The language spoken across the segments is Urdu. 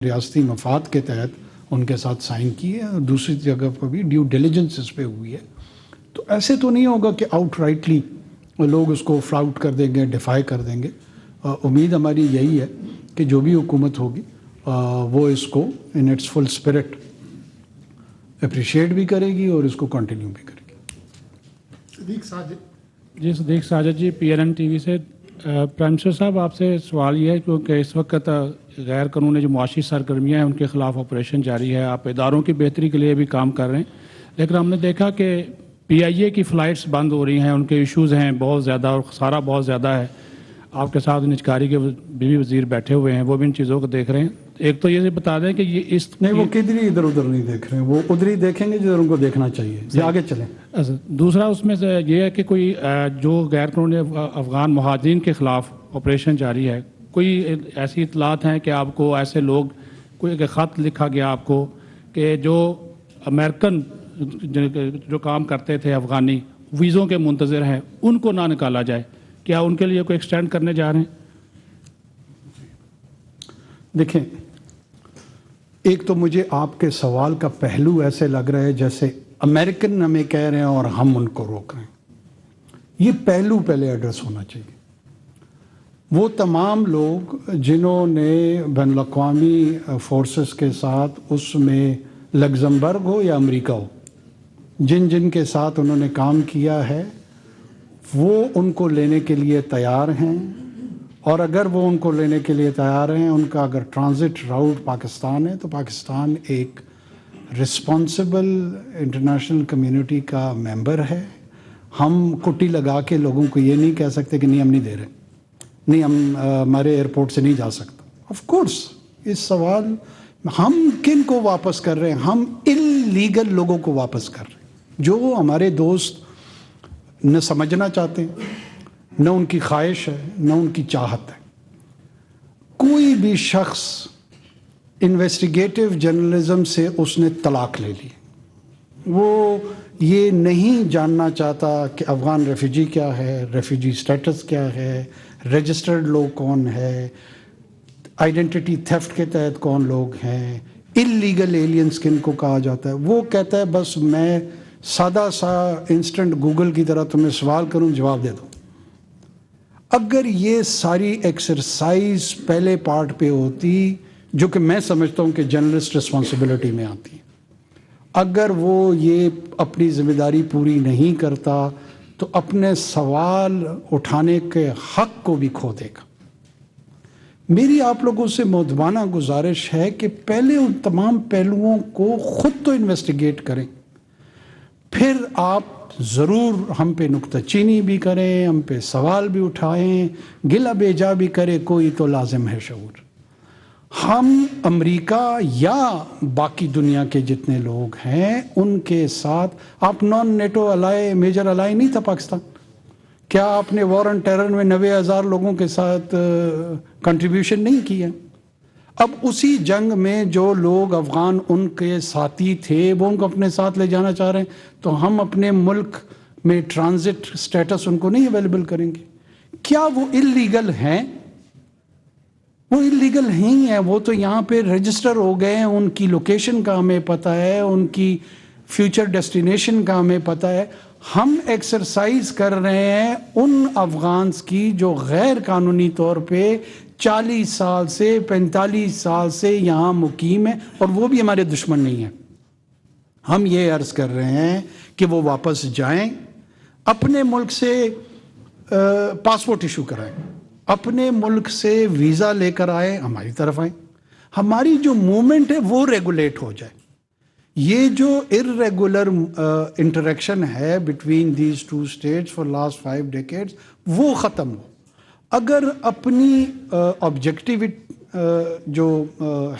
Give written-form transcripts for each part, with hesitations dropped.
ریاستی مفاد کے تحت ان کے ساتھ سائن کیے اور دوسری جگہ پر بھی ڈیو ڈیلیجنس اس پہ ہوئی ہے. تو ایسے تو نہیں ہوگا کہ آؤٹ رائٹلی لوگ اس کو فلاؤٹ کر دیں گے, ڈیفائی کر دیں گے. امید ہماری یہی ہے کہ جو بھی حکومت ہوگی وہ اس کو in its full spirit appreciate بھی کرے گی اور اس کو کنٹینیو بھی کرے گی. صدیق ساجد جی, PNN TV سے. پرائم منسٹر صاحب, آپ سے سوال یہ ہے کیونکہ اس وقت غیر قانونی جو معاشی سرگرمیاں ہیں ان کے خلاف آپریشن جاری ہے, آپ اداروں کی بہتری کے لیے بھی کام کر رہے ہیں, لیکن ہم نے دیکھا کہ PIA کی فلائٹس بند ہو رہی ہیں, ان کے ایشوز ہیں بہت زیادہ اور خسارہ بہت زیادہ ہے. آپ کے ساتھ نجکاری کے بیوی وزیر بیٹھے ہوئے ہیں, وہ بھی ان چیزوں کو دیکھ رہے ہیں. ایک تو یہ بتا دیں کہ یہ اس نہیں, وہ کدھر ادھر ادھر نہیں دیکھ رہے ہیں, وہ ادھر ہی دیکھیں گے جدھر ان کو دیکھنا چاہیے. یہ آگے چلیں. دوسرا اس میں سے یہ ہے کہ کوئی جو غیر قانونی افغان مہاجرین کے خلاف آپریشن جاری ہے, کوئی ایسی اطلاعات ہیں کہ آپ کو ایسے لوگ, کوئی خط لکھا گیا آپ کو کہ جو امریکن جو کام کرتے تھے افغانی ویزوں کے منتظر ہیں ان کو نہ نکالا جائے, کیا ان کے لیے کوئی ایکسٹینڈ کرنے جا رہے ہیں؟ دیکھیں, ایک تو مجھے آپ کے سوال کا پہلو ایسے لگ رہا ہے جیسے امریکن ہمیں کہہ رہے ہیں اور ہم ان کو روک رہے ہیں. یہ پہلو پہلے ایڈریس ہونا چاہیے. وہ تمام لوگ جنہوں نے بین الاقوامی فورسز کے ساتھ, اس میں لگزمبرگ ہو یا امریکہ ہو, جن کے ساتھ انہوں نے کام کیا ہے, وہ ان کو لینے کے لیے تیار ہیں. اور اگر وہ ان کو لینے کے لیے تیار ہیں, ان کا اگر ٹرانزٹ راؤٹ پاکستان ہے, تو پاکستان ایک رسپانسبل انٹرنیشنل کمیونٹی کا ممبر ہے. ہم کٹی لگا کے لوگوں کو یہ نہیں کہہ سکتے کہ نہیں ہم نہیں دے رہے, نہیں ہم ہمارے ایئرپورٹ سے نہیں جا سکتا. آف کورس اس سوال ہم کن کو واپس کر رہے ہیں؟ ہم انلیگل لوگوں کو واپس کر رہے ہیں, جو ہمارے دوست نہ سمجھنا چاہتے ہیں, نہ ان کی خواہش ہے, نہ ان کی چاہت ہے. کوئی بھی شخص انویسٹیگیٹو جرنلزم سے اس نے طلاق لے لی, وہ یہ نہیں جاننا چاہتا کہ افغان ریفیوجی کیا ہے, ریفیوجی سٹیٹس کیا ہے, رجسٹرڈ لوگ کون ہے, آئیڈینٹی تھیفٹ کے تحت کون لوگ ہیں, انلیگل ایلینز کن کو کہا جاتا ہے. وہ کہتا ہے بس میں سادہ سا انسٹنٹ گوگل کی طرح تمہیں سوال کروں, جواب دے دو. اگر یہ ساری ایکسرسائز پہلے پارٹ پہ ہوتی, جو کہ میں سمجھتا ہوں کہ جرنلسٹ رسپانسبلٹی میں آتی ہے, اگر وہ یہ اپنی ذمہ داری پوری نہیں کرتا تو اپنے سوال اٹھانے کے حق کو بھی کھو دے گا. میری آپ لوگوں سے مؤدبانہ گزارش ہے کہ پہلے ان تمام پہلوؤں کو خود تو انویسٹیگیٹ کریں, پھر آپ ضرور ہم پہ نکتہ چینی بھی کریں, ہم پہ سوال بھی اٹھائیں, گلہ بیجا بھی کرے, کوئی تو لازم ہے شعور. ہم امریکہ یا باقی دنیا کے جتنے لوگ ہیں ان کے ساتھ, آپ نان نیٹو الائی, میجر الائی نہیں تھا پاکستان؟ کیا آپ نے وار آن ٹیرر میں 90,000 لوگوں کے ساتھ کنٹریبیوشن نہیں کیا؟ اب اسی جنگ میں جو لوگ افغان ان کے ساتھی تھے وہ ان کو اپنے ساتھ لے جانا چاہ رہے ہیں, تو ہم اپنے ملک میں ٹرانزٹ سٹیٹس ان کو نہیں اویلیبل کریں گے؟ کیا وہ انلیگل ہیں؟ وہ انلیگل نہیں ہیں, وہ تو یہاں پہ رجسٹر ہو گئے ہیں, ان کی لوکیشن کا ہمیں پتہ ہے, ان کی فیوچر ڈیسٹینیشن کا ہمیں پتہ ہے. ہم ایکسرسائز کر رہے ہیں ان افغانز کی جو غیر قانونی طور پہ 40 سال سے 45 سال سے یہاں مقیم ہیں, اور وہ بھی ہمارے دشمن نہیں ہیں. ہم یہ عرض کر رہے ہیں کہ وہ واپس جائیں, اپنے ملک سے پاسپورٹ ایشو کرائیں, اپنے ملک سے ویزا لے کر آئیں, ہماری طرف آئیں. ہماری جو موومنٹ ہے وہ ریگولیٹ ہو جائے. یہ جو ارریگولر انٹریکشن ہے between these two states for last 5 decades وہ ختم ہو. اگر اپنی آبجیکٹیو جو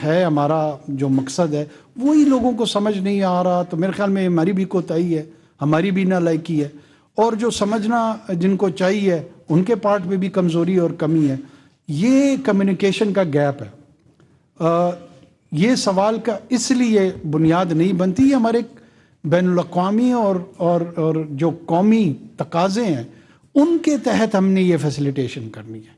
ہے, ہمارا جو مقصد ہے وہی لوگوں کو سمجھ نہیں آ رہا, تو میرے خیال میں ہماری بھی کوتاہی ہے, ہماری بھی نالائکی ہے, اور جو سمجھنا جن کو چاہیے ان کے پارٹ میں بھی کمزوری اور کمی ہے. یہ کمیونیکیشن کا گیپ ہے. یہ سوال کا اس لیے بنیاد نہیں بنتی, یہ ہمارے بین الاقوامی اور جو قومی تقاضے ہیں ان کے تحت ہم نے یہ فیسیلیٹیشن کرنی ہے.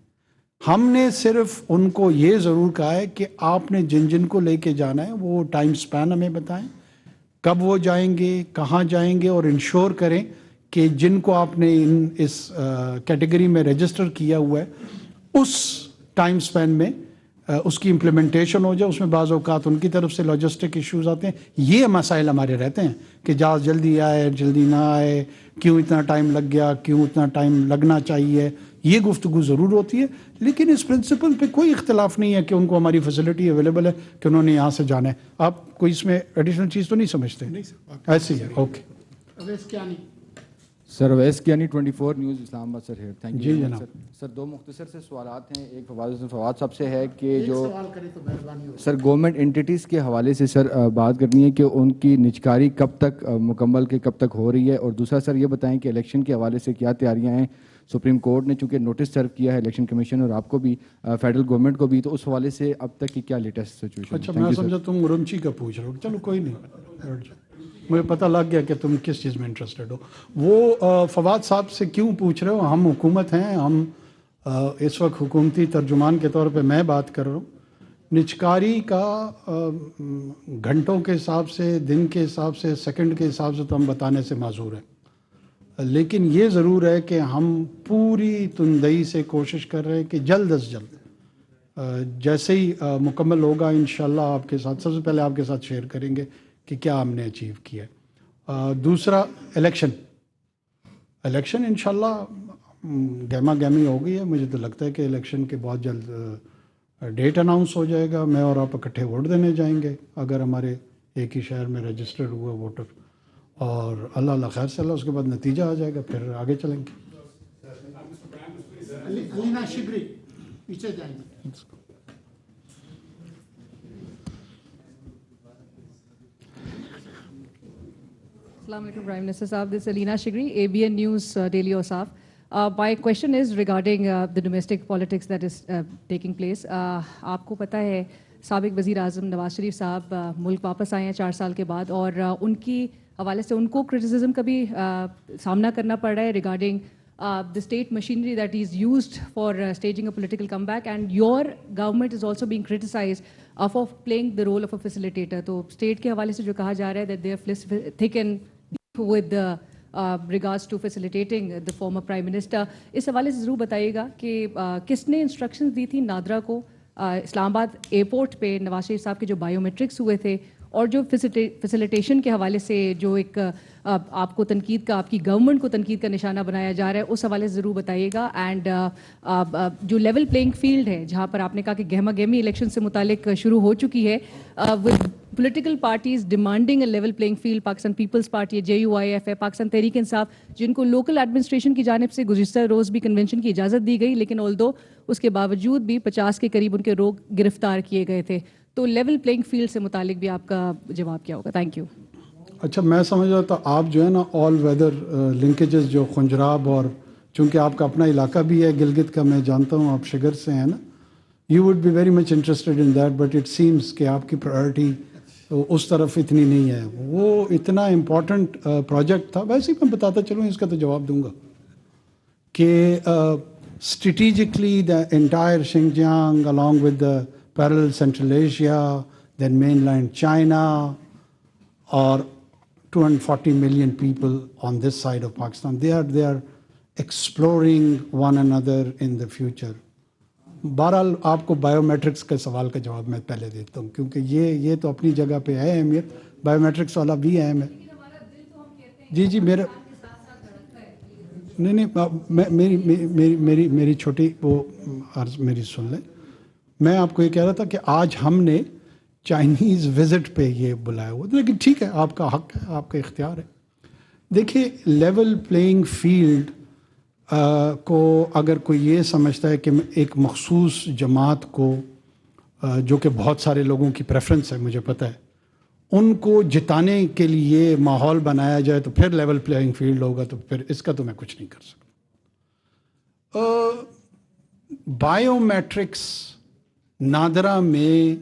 ہم نے صرف ان کو یہ ضرور کہا ہے کہ آپ نے جن جن کو لے کے جانا ہے وہ ٹائم سپین ہمیں بتائیں، کب وہ جائیں گے، کہاں جائیں گے، اور انشور کریں کہ جن کو آپ نے اس کیٹیگری میں رجسٹر کیا ہوا ہے اس ٹائم سپین میں اس کی امپلیمنٹیشن ہو جائے. اس میں بعض اوقات ان کی طرف سے لاجسٹک ایشوز آتے ہیں. یہ مسائل ہمارے رہتے ہیں کہ جہاز جلدی آئے جلدی نہ آئے، کیوں اتنا ٹائم لگ گیا، کیوں اتنا ٹائم لگنا چاہیے، یہ گفتگو ضرور ہوتی ہے. لیکن اس پرنسپل پہ کوئی اختلاف نہیں ہے کہ ان کو ہماری فیسلٹی اویلیبل ہے کہ انہوں نے یہاں سے جانا ہے. آپ کوئی اس میں ایڈیشنل چیز تو نہیں سمجھتے؟ ایسے ہی ہے. Okay sir Awais Kiani 24 news Islamabad sir ہے. تھینک جی یو جناب. سر دو مختصر سے سوالات ہیں. ایک فواد صاحب سے ہے کہ جو سر گورنمنٹ انٹیٹیز کے حوالے سے سر بات کرنی ہے کہ ان کی نجکاری کب تک مکمل کے کب تک ہو رہی ہے، اور دوسرا سر یہ بتائیں کہ الیکشن کے حوالے سے کیا تیاریاں ہیں. سپریم کورٹ نے چونکہ نوٹس سرو کیا ہے الیکشن کمیشن اور آپ کو بھی فیڈرل گورنمنٹ کو بھی، تو اس حوالے سے اب تک کی کیا لیٹسٹ سچویشن؟ اچھا میں سمجھا تم رمچی کا پوچھ رہے ہو. چلو کوئی نہیں، مجھے پتہ لگ گیا کہ تم کس چیز میں انٹرسٹڈ ہو. وہ فواد صاحب سے کیوں پوچھ رہے ہو؟ ہم حکومت ہیں، ہم اس وقت حکومتی ترجمان کے طور پہ میں بات کر رہا ہوں. نجکاری کا گھنٹوں کے حساب سے، دن کے حساب سے، سیکنڈ کے حساب سے تو ہم بتانے سے معذور ہیں. لیکن یہ ضرور ہے کہ ہم پوری تندئی سے کوشش کر رہے ہیں کہ جلد از جلد جیسے ہی مکمل ہوگا انشاءاللہ آپ کے ساتھ، سب سے پہلے آپ کے ساتھ شیئر کریں گے کہ کیا ہم نے اچیو کیا ہے. دوسرا الیکشن انشاءاللہ گہما گہمی ہو گئی ہے. مجھے تو لگتا ہے کہ الیکشن کے بہت جلد ڈیٹ اناؤنس ہو جائے گا. میں اور آپ اکٹھے ووٹ دینے جائیں گے اگر ہمارے ایک ہی شہر میں رجسٹرڈ ہوا ووٹر، اور اللہ خیر سے اللہ اس کے بعد نتیجہ آ جائے گا، پھر آگے چلیں گے. الینا شگری پیچھے جائیں گے. Assalamu alaikum, Prime Minister Saab. This is Alina Shigri, ABN News Daily Osaf. My question is regarding the domestic politics that is taking place. آپ کو پتہ ہے سابق وزیر اعظم نواز شریف صاحب ملک واپس آئے ہیں 4 سال کے بعد، اور ان کی حوالے سے ان کو کرٹیسزم کا بھی سامنا کرنا پڑ رہا ہے regarding the state machinery that is used for staging a political comeback, and your government is also being criticized for playing the role of a facilitator. تو state کے حوالے سے جو کہا جا رہا ہے that they are thick and deep with regards to facilitating the former prime minister. اس حوالے سے ضرور بتائیے گا کہ کس نے انسٹرکشنز دی تھی نادرا کو اسلام آباد ایئرپورٹ پہ نواز شریف صاحب کے جو بایو میٹرکس ہوئے تھے، اور جو فیسیلیٹیشن کے حوالے سے جو ایک آپ کو تنقید کا، آپ کی گورنمنٹ کو تنقید کا نشانہ بنایا جا رہا ہے، اس حوالے سے ضرور بتائیے گا. اینڈ جو لیول پلینگ فیلڈ ہے جہاں پر آپ نے کہا کہ گہما گہمی الیکشن سے متعلق شروع ہو چکی ہے، with political parties demanding a level playing field, Pakistan Peoples Party, JUIF ہے، پاکستان تحریک انصاف، جن کو لوکل ایڈمنسٹریشن کی جانب سے گزشتہ روز بھی کنونشن کی اجازت دی گئی، لیکن آلدو اس کے باوجود بھی 50 کے قریب ان کے لوگ گرفتار کیے گئے تھے. تو لیول پلینگ فیلڈ سے متعلق بھی آپ کا جواب کیا ہوگا؟ Thank you. اچھا میں سمجھ رہا تھا آپ جو ہے نا آل ویدر لنکیجز جو خنجراب، اور چونکہ آپ کا اپنا علاقہ بھی ہے گلگت کا، میں جانتا ہوں آپ شگر سے ہیں نا، you would be very much interested in that, but it seems کہ آپ کی پرائرٹی اس طرف اتنی نہیں ہے. وہ اتنا امپورٹنٹ پروجیکٹ تھا. ویسے ہی میں بتاتا چلوں، اس کا تو جواب دوں گا کہ strategically the entire Xinjiang along with the parallel Central Asia, then mainland China, or 240 million people on this side of Pakistan, they are exploring one another in the future. بہرحال آپ کو بایو میٹرکس کے سوال کا جواب میں پہلے دیتا ہوں، کیونکہ یہ تو اپنی جگہ پہ ہے اہمیت، بایو میٹرکس والا بھی اہم ہے. جی میرا نہیں میری چھوٹی وہ عرض میری سن لیں. میں آپ کو یہ کہہ رہا تھا کہ آج ہم نے چائنیز وزٹ پہ یہ بلایا ہوا، لیکن ٹھیک ہے، آپ کا حق ہے، آپ کا اختیار ہے. دیکھیے لیول پلینگ فیلڈ کو اگر کوئی یہ سمجھتا ہے کہ ایک مخصوص جماعت کو، جو کہ بہت سارے لوگوں کی پریفرنس ہے مجھے پتہ ہے، ان کو جتانے کے لیے ماحول بنایا جائے تو پھر لیول پلینگ فیلڈ ہوگا، تو پھر اس کا تو میں کچھ نہیں کر سکتا. بایو میٹرکس نادرا میں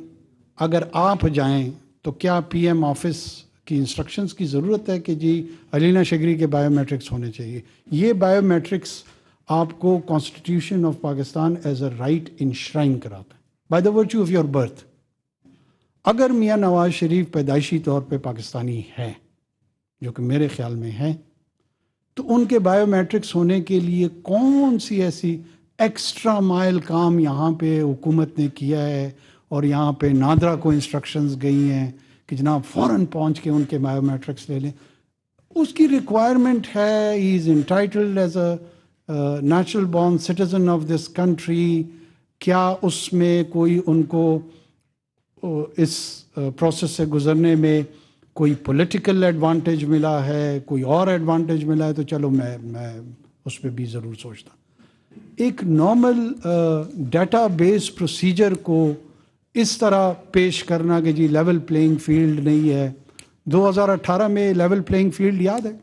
اگر آپ جائیں تو کیا PM آفس کی انسٹرکشنز کی ضرورت ہے کہ جی علینا شگری کے بایو میٹرکس ہونے چاہیے؟ یہ بایو میٹرکس آپ کو constitution of Pakistan as a right enshrine کراتا ہے by the virtue of your birth. اگر میاں نواز شریف پیدائشی طور پہ پاکستانی ہے، جو کہ میرے خیال میں ہے، تو ان کے بائیو میٹرکس ہونے کے لیے کون سی ایسی ایکسٹرا مائل کام یہاں پہ حکومت نے کیا ہے، اور یہاں پہ نادرا کو انسٹرکشنز گئی ہیں کہ جناب فوراً پہنچ کے ان کے بائیو میٹرکس لے لیں. اس کی ریکوائرمنٹ ہے. He is entitled as a natural born citizen of this country. کیا اس میں کوئی ان کو اس پروسیس سے گزرنے میں کوئی پولیٹیکل ایڈوانٹیج ملا ہے، کوئی اور ایڈوانٹیج ملا ہے، تو چلو میں اس پہ بھی ضرور سوچتا. ایک نارمل ڈیٹا بیس پروسیجر کو اس طرح پیش کرنا کہ جی لیول پلینگ فیلڈ نہیں ہے. 2018 میں لیول پلینگ فیلڈ یاد ہے؟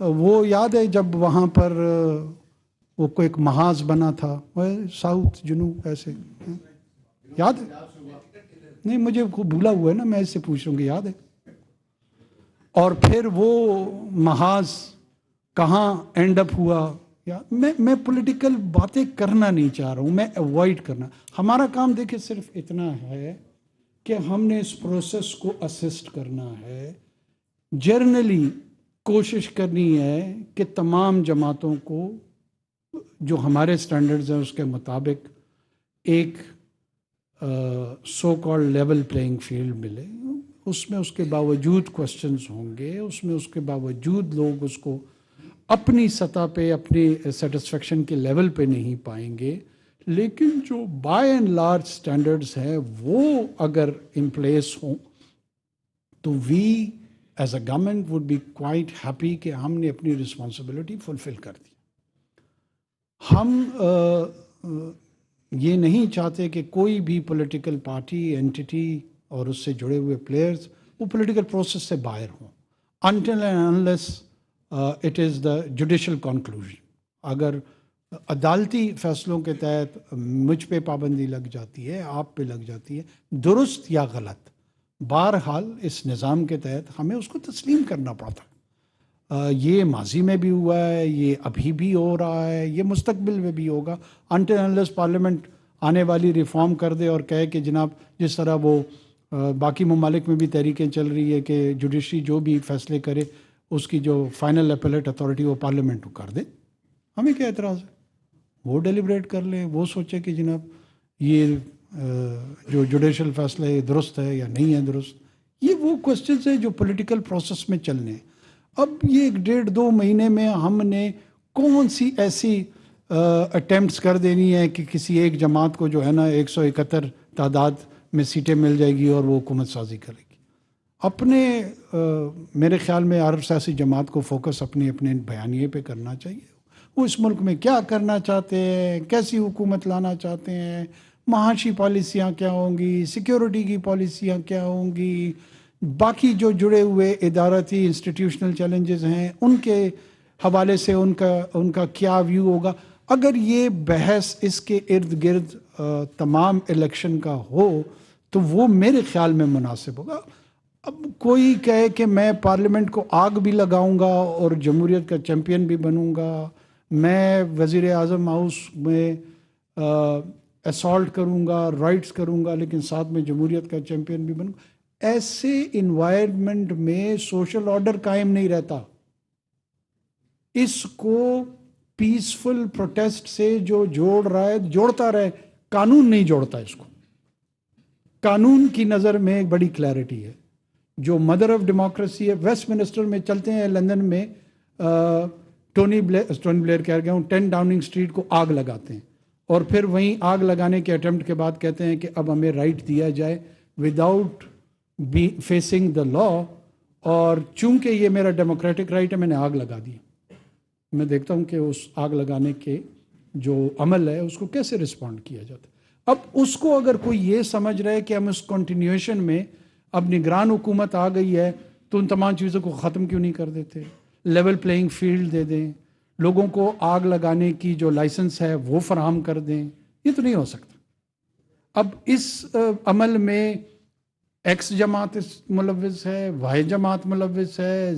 وہ یاد ہے جب وہاں پر وہ کوئی ایک محاذ بنا تھا، ساؤتھ جنوب ایسے، یاد ہے؟ نہیں، مجھے بھولا ہوا ہے نا، میں اس سے پوچھ رہا ہوں کہ یاد ہے؟ اور پھر وہ محاذ کہاں اینڈ اپ ہوا؟ میں پولیٹیکل باتیں کرنا نہیں چاہ رہا ہوں، میں اوائڈ کرنا. ہمارا کام دیکھیں صرف اتنا ہے کہ ہم نے اس پروسیس کو اسسٹ کرنا ہے. جرنلی کوشش کرنی ہے کہ تمام جماعتوں کو جو ہمارے سٹینڈرڈز ہیں اس کے مطابق ایک so called level playing field ملے. اس میں اس کے باوجود کوسچنز ہوں گے، اس میں اس کے باوجود لوگ اس کو اپنی سطح پہ اپنی سیٹسفیکشن کے لیول پہ نہیں پائیں گے، لیکن جو بائی اینڈ لارج سٹینڈرڈز ہیں وہ اگر ان پلیس ہوں تو we as a government would be quite happy کہ ہم نے اپنی رسپانسبلٹی فلفل کر دی. ہم یہ نہیں چاہتے کہ کوئی بھی پولیٹیکل پارٹی اینٹی اور اس سے جڑے ہوئے پلیئرز وہ پولیٹیکل پروسیس سے باہر ہوں until and unless it is the judicial conclusion. اگر عدالتی فیصلوں کے تحت مجھ پہ پابندی لگ جاتی ہے، آپ پہ لگ جاتی ہے، درست یا غلط، بہرحال اس نظام کے تحت ہمیں اس کو تسلیم کرنا پڑتا ہے. یہ ماضی میں بھی ہوا ہے، یہ ابھی بھی ہو رہا ہے، یہ مستقبل میں بھی ہوگا until and unless پارلیمنٹ آنے والی ریفارم کر دے اور کہے کہ جناب جس طرح وہ باقی ممالک میں بھی تحریکیں چل رہی ہے کہ جوڈیشری جو بھی فیصلے کرے اس کی جو فائنل اپیلیٹ اتھارٹی وہ پارلیمنٹ کو کر دے. ہمیں کیا اعتراض ہے؟ وہ ڈیلیبریٹ کر لیں، وہ سوچے کہ جناب یہ جو جوڈیشل فیصلہ ہے درست ہے یا نہیں ہے درست. یہ وہ کوسچنز ہیں جو پولیٹیکل پروسیس میں چلنے ہیں. اب یہ 1.5-2 مہینے میں ہم نے کون سی ایسی اٹیمپٹس کر دینی ہے کہ کسی ایک جماعت کو جو ہے نا 171 تعداد میں سیٹیں مل جائے گی اور وہ حکومت سازی کرے گی. اپنے میرے خیال میں ہر سیاسی جماعت کو فوکس اپنے بیانیے پہ کرنا چاہیے. وہ اس ملک میں کیا کرنا چاہتے ہیں، کیسی حکومت لانا چاہتے ہیں، معاشی پالیسیاں کیا ہوں گی، سیکیورٹی کی پالیسیاں کیا ہوں گی، باقی جو جڑے ہوئے ادارتی انسٹیٹیوشنل چیلنجز ہیں ان کے حوالے سے ان کا کیا ویو ہوگا. اگر یہ بحث اس کے ارد گرد تمام الیکشن کا ہو تو وہ میرے خیال میں مناسب ہوگا. اب کوئی کہے کہ میں پارلیمنٹ کو آگ بھی لگاؤں گا اور جمہوریت کا چیمپئن بھی بنوں گا، میں وزیر اعظم ہاؤس میں اسالٹ کروں گا، رائٹس کروں گا، لیکن ساتھ میں جمہوریت کا چیمپئن بھی بنوں گا، ایسے انوائرمنٹ میں سوشل آرڈر قائم نہیں رہتا. اس کو پیسفل پروٹیسٹ سے جو جوڑ رہا ہے جوڑتا رہے، قانون نہیں جوڑتا. اس کو قانون کی نظر میں ایک بڑی کلیئرٹی ہے. جو مدر آف ڈیموکریسی ہے، ویسٹ منسٹر میں چلتے ہیں لندن میں ٹونی بلیئر کہہ گیا ہوں 10 ڈاؤننگ اسٹریٹ کو آگ لگاتے ہیں اور پھر وہیں آگ لگانے کے اٹیمپٹ کے بعد کہتے ہیں کہ اب ہمیں رائٹ دیا جائے وداؤٹ فیسنگ دا لا، اور چونکہ یہ میرا ڈیموکریٹک رائٹ ہے میں نے آگ لگا دی. میں دیکھتا ہوں کہ اس آگ لگانے کے جو عمل ہے اس کو کیسے رسپونڈ کیا جاتا ہے. اب اس کو اگر کوئی یہ سمجھ رہے کہ ہم اس کنٹینیویشن میں اب نگران حکومت آ گئی ہے تو ان تمام چیزوں کو ختم کیوں نہیں کر دیتے، لیول پلینگ فیلڈ دے دیں، لوگوں کو آگ لگانے کی جو لائسنس ہے وہ فراہم کر دیں. یہ تو نہیں ہو سکتا. اب اس عمل میں ایکس جماعت ملوث ہے، وائی جماعت ملوث ہے،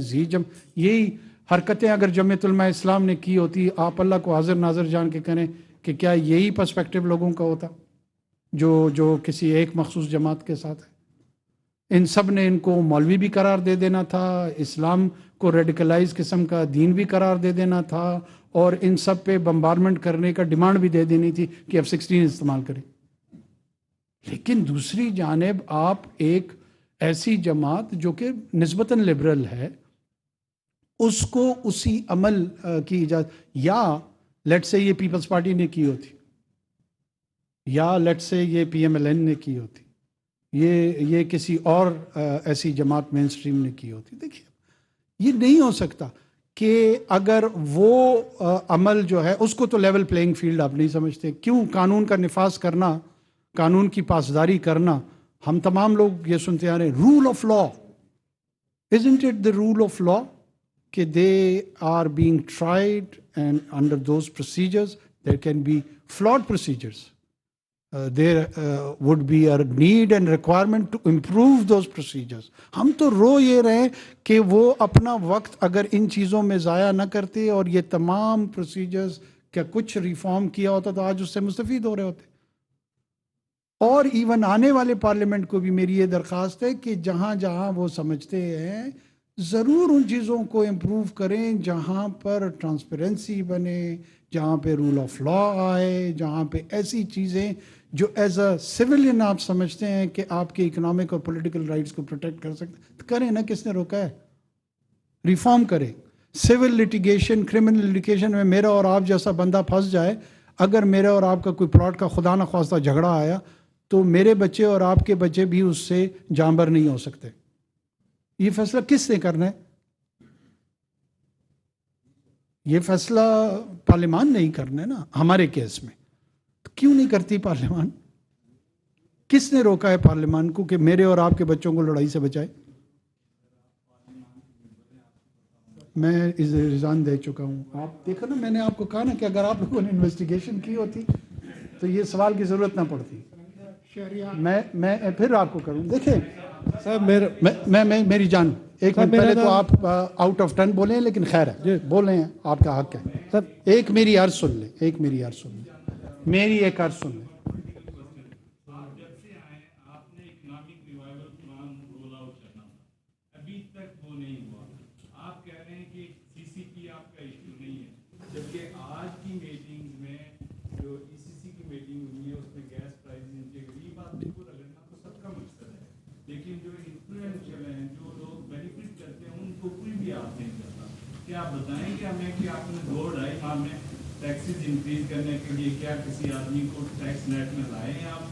یہی حرکتیں اگر جمعیت علماء اسلام نے کی ہوتی, آپ اللہ کو حاضر ناظر جان کے کریں کہ کیا یہی پرسپیکٹو لوگوں کا ہوتا جو کسی ایک مخصوص جماعت کے ساتھ ہے. ان سب نے ان کو مولوی بھی قرار دے دینا تھا, اسلام کو ریڈیکلائز قسم کا دین بھی قرار دے دینا تھا, اور ان سب پہ بمبارمنٹ کرنے کا ڈیمانڈ بھی دے دینی تھی کہ F-16 استعمال کریں. لیکن دوسری جانب آپ ایک ایسی جماعت جو کہ نسبتاً لبرل ہے, اس کو اسی عمل کی اجازت, یا لیٹ سے یہ پیپلز پارٹی نے کی ہوتی, یا لیٹ سے یہ PMLN نے کی ہوتی, یہ کسی اور ایسی جماعت مین اسٹریم نے کی ہوتی. دیکھیے یہ نہیں ہو سکتا کہ اگر وہ عمل جو ہے اس کو تو لیول پلینگ فیلڈ آپ نہیں سمجھتے. کیوں قانون کا نفاذ کرنا, قانون کی پاسداری کرنا, ہم تمام لوگ یہ سنتے آ رہے ہیں rule of law. Isn't it the rule of law کہ they are being tried and under those procedures there can be flawed procedures. There would be a need and requirement to improve those procedures. ہم تو رو یہ رہے کہ وہ اپنا وقت اگر ان چیزوں میں ضائع نہ کرتے اور یہ تمام procedures کا کچھ ریفارم کیا ہوتا تو آج اس سے مستفید ہو رہے ہوتے. اور ایون آنے والے پارلیمنٹ کو بھی میری یہ درخواست ہے کہ جہاں جہاں وہ سمجھتے ہیں ضرور ان چیزوں کو امپروو کریں, جہاں پر ٹرانسپیرنسی بنے, جہاں پہ رول آف لا آئے, جہاں پہ ایسی چیزیں جو ایز اے سویلین آپ سمجھتے ہیں کہ آپ کے اکنامک اور پولیٹیکل رائٹس کو پروٹیکٹ کر سکتے کریں نا. کس نے روکا ہے؟ ریفارم کریں. سول لٹیگیشن, کرمنل لٹیگیشن میں میرا اور آپ جیسا بندہ پھنس جائے, اگر میرے اور آپ کا کوئی پلاٹ کا خدا نہ خواستہ جھگڑا آیا تو میرے بچے اور آپ کے بچے بھی اس سے جانبر نہیں ہو سکتے. یہ فیصلہ کس نے کرنا ہے؟ یہ فیصلہ پارلیمان نہیں کرنا ہے نا. ہمارے کیس میں تو کیوں نہیں کرتی پارلیمان؟ کس نے روکا ہے پارلیمان کو کہ میرے اور آپ کے بچوں کو لڑائی سے بچائے؟ میں رضان دے چکا ہوں. آپ دیکھو نا, میں نے آپ کو کہا نا کہ اگر آپ لوگوں نے انویسٹیگیشن کی ہوتی تو یہ سوال کی ضرورت نہ پڑتی. میں پھر آپ کو کروں. دیکھیں سر میں میری جان ایک منٹ پہلے تو آپ آؤٹ آف ٹرن بولیں, لیکن خیر ہے بولیں, آپ کا حق ہے. سر ایک میری عرض سن لیں, میری ایک عرض سن لیں. آپ بتائیں کہ ہمیں کہ آپ نے 2-2.5 ماہ میں ٹیکسز انکریز کرنے کے لیے کیا کسی آدمی کو ٹیکس نیٹ میں لائے ہیں آپ,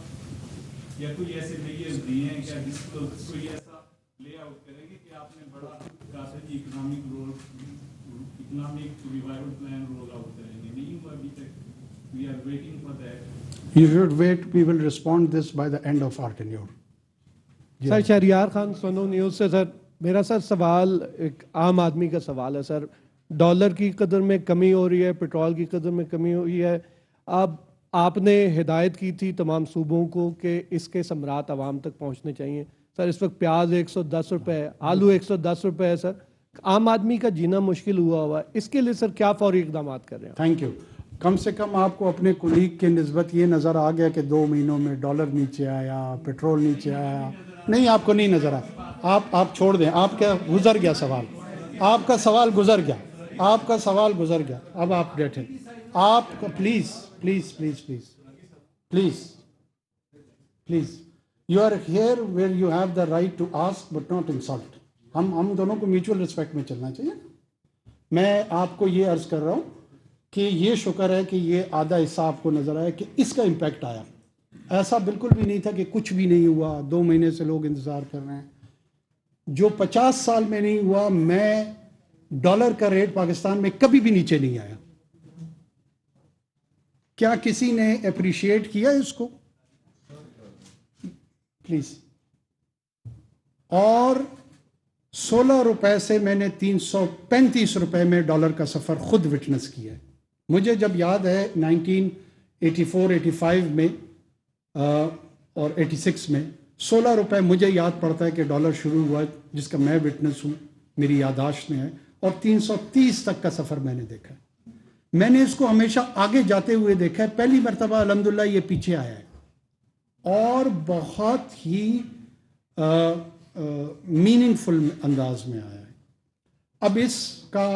یا کوئی ایسے فیگرز دیے ہیں کیا جس کو کوئی ایسا لے آؤٹ کریں گے کہ آپ نے بڑا کافی economic revival plan roll out کریں گے؟ نہیں ہوا ابھی تک. We are waiting for that. You should wait. We will respond this by the end of our tenure. Sir Shehryar Khan Suno news سے. سر میرا سر سوال ایک عام آدمی کا سوال ہے. سر ڈالر کی قدر میں کمی ہو رہی ہے, پیٹرول کی قدر میں کمی ہو رہی ہے. اب آپ نے ہدایت کی تھی تمام صوبوں کو کہ اس کے ثمرات عوام تک پہنچنے چاہیے. سر اس وقت پیاز 110 روپے ہے, آلو 110 روپے ہے. سر عام آدمی کا جینا مشکل ہوا ہے, اس کے لیے سر کیا فوری اقدامات کر رہے ہیں؟ Thank you. کم سے کم آپ کو اپنے کولیگ کے نسبت یہ نظر آ گیا کہ 2 مہینوں میں ڈالر نیچے آیا, پیٹرول نیچے آیا. نہیں, آپ کو نہیں نظر آیا. آپ چھوڑ دیں. آپ کا گزر گیا سوال, آپ کا سوال گزر گیا, آپ کا سوال گزر گیا. اب آپ بیٹھیں. آپ کا please please please please please please you are here where you have the right to ask but not insult. ہم دونوں کو میوچل رسپیکٹ میں چلنا چاہیے. میں آپ کو یہ عرض کر رہا ہوں کہ یہ شکر ہے کہ یہ آدھا حصہ آپ کو نظر آیا کہ اس کا امپیکٹ آیا. ایسا بالکل بھی نہیں تھا کہ کچھ بھی نہیں ہوا, 2 مہینے سے لوگ انتظار کر رہے ہیں. جو 50 سال میں نہیں ہوا, میں ڈالر کا ریٹ پاکستان میں کبھی بھی نیچے نہیں آیا. کیا کسی نے اپریشیٹ کیا اس کو؟ پلیز. اور 16 روپے سے میں نے 335 روپے میں ڈالر کا سفر خود وٹنس کیا ہے. مجھے جب یاد ہے 1984-85 میں اور 86 میں 16 روپے مجھے یاد پڑتا ہے کہ ڈالر شروع ہوا, جس کا میں وٹنس ہوں, میری یادداشت میں ہے. اور 330 تک کا سفر میں نے دیکھا ہے. میں نے اس کو ہمیشہ آگے جاتے ہوئے دیکھا ہے. پہلی مرتبہ الحمدللہ یہ پیچھے آیا ہے اور بہت ہی میننگ فل انداز میں آیا ہے. اب اس کا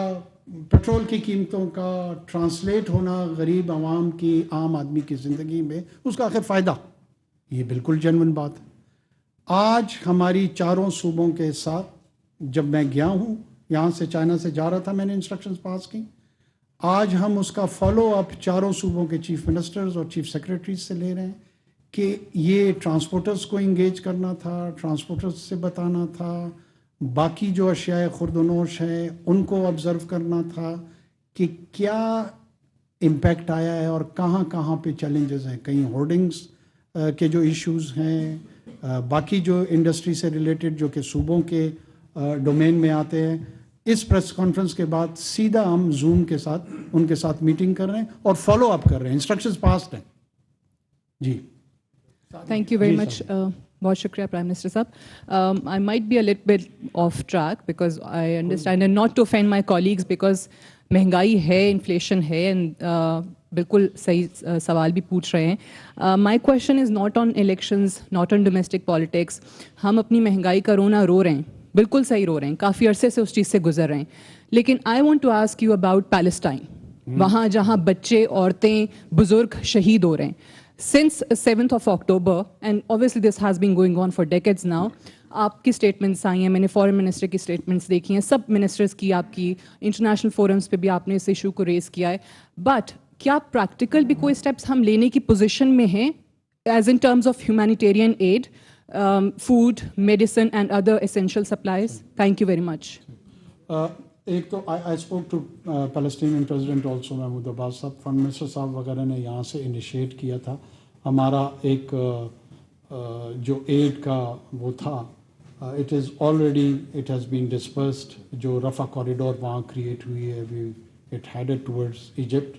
پیٹرول کی قیمتوں کا ٹرانسلیٹ ہونا غریب عوام کی عام آدمی کی زندگی میں اس کا آخر فائدہ, یہ بالکل جینون بات ہے. آج ہماری چاروں صوبوں کے ساتھ جب میں گیا ہوں, یہاں سے چائنا سے جا رہا تھا, میں نے انسٹرکشنز پاس کی. آج ہم اس کا فالو اپ چاروں صوبوں کے چیف منسٹرز اور چیف سیکریٹریز سے لے رہے ہیں کہ یہ ٹرانسپورٹرز کو انگیج کرنا تھا, ٹرانسپورٹرز سے بتانا تھا, باقی جو اشیاء خرد و نوش ہیں ان کو آبزرو کرنا تھا کہ کیا امپیکٹ آیا ہے اور کہاں کہاں پہ چیلنجز ہیں. کہیں ہورڈنگز کے جو ایشوز ہیں, باقی جو انڈسٹری سے ریلیٹڈ جو کہ صوبوں کے ڈومین میں آتے ہیں. اس پریس کانفرنس کے بعد سیدھا ہم زوم کے ساتھ ان کے ساتھ میٹنگ کر رہے ہیں اور فالو اپ کر رہے ہیں. انسٹرکشنز پاسڈ ہیں. جی Thank you very much. بہت شکریہ پرائم منسٹر صاحب. I might be a little bit off track because I understand and not to offend my colleagues because مہنگائی ہے, انفلیشن ہے, and بالکل صحیح سوال بھی پوچھ رہے ہیں. My question is not on elections, not on domestic politics. ہم اپنی مہنگائی کا رونا رو رہے ہیں, بالکل صحیح رو رہے ہیں, کافی عرصے سے اس چیز سے گزر رہے ہیں. لیکن I want to ask you about Palestine, وہاں جہاں بچے, عورتیں, بزرگ شہید ہو رہے ہیں. Since 7th of October, and obviously this has been going on for decades now, آپ کی اسٹیٹمنٹس آئی ہیں, میں نے فارن منسٹر کی اسٹیٹمنٹس دیکھی ہیں, سب منسٹرز کی, آپ کی انٹرنیشنل فورمس پہ بھی آپ نے اس ایشو کو ریز کیا ہے. بٹ کیا پریکٹیکل بھی کوئی اسٹیپس ہم لینے کی پوزیشن میں ہیں as in terms of humanitarian aid, food, medicine and other essential supplies? Thank you very much. ایک تو I spoke to Palestinian president also Mahmoud Abbas صاحب, فارن منسٹر صاحب وغیرہ نے یہاں سے انیشیٹ کیا تھا. ہمارا ایک جو ایڈ کا وہ تھا, it is already it has been dispersed. جو رفح کوریڈور وہاں کریٹ ہوئی ہے, اٹ ہیڈڈ ٹورڈز ایجپٹ,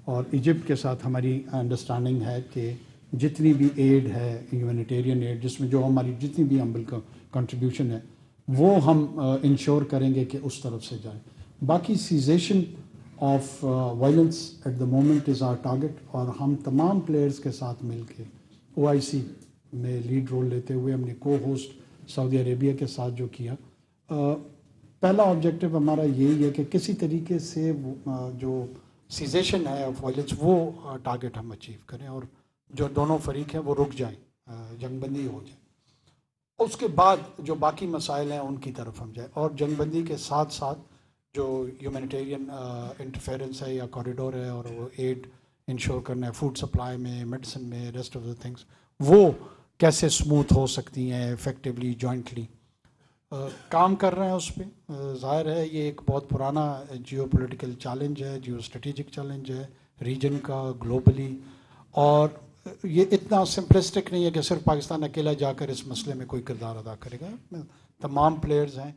اور ایجپٹ کے ساتھ ہماری انڈرسٹینڈنگ ہے کہ جتنی بھی ایڈ ہے, ہیومینیٹیرین ایڈ, جس میں جو ہماری جتنی بھی عمل کا کنٹریبیوشن ہے, وہ ہم انشور کریں گے کہ اس طرف سے جائیں. باقی cessation of violence at the moment is our target, اور ہم تمام پلیئرز کے ساتھ مل کے OIC میں لیڈ رول لیتے ہوئے ہم نے کو ہوسٹ سعودی عربیہ کے ساتھ جو کیا. پہلا آبجیکٹو ہمارا یہی ہے کہ کسی طریقے سے جو سیزیشن ہے آف وائلنس وہ ٹارگیٹ ہم اچیو کریں, اور جو دونوں فریق ہیں وہ رک جائیں, جنگ بندی ہو جائے. اس کے بعد جو باقی مسائل ہیں ان کی طرف ہم جائیں, اور جنگ بندی کے ساتھ ساتھ جو ہیومینیٹیرین انٹرفیئرنس ہے یا کوریڈور ہے, اور وہ ایڈ انشور کرنا ہے فوڈ سپلائی میں, میڈیسن میں, ریسٹ آف دا تھنگس, وہ کیسے اسموتھ ہو سکتی ہیں افیکٹولی, جوائنٹلی کام کر رہے ہیں اس پہ. ظاہر ہے یہ ایک بہت پرانا جیو پولیٹیکل چیلنج ہے, جیو اسٹریٹجک چیلنج ہے ریجن کا, گلوبلی, اور یہ اتنا سمپلسٹک نہیں ہے کہ صرف پاکستان اکیلا جا کر اس مسئلے میں کوئی کردار ادا کرے گا. تمام پلیئرز ہیں,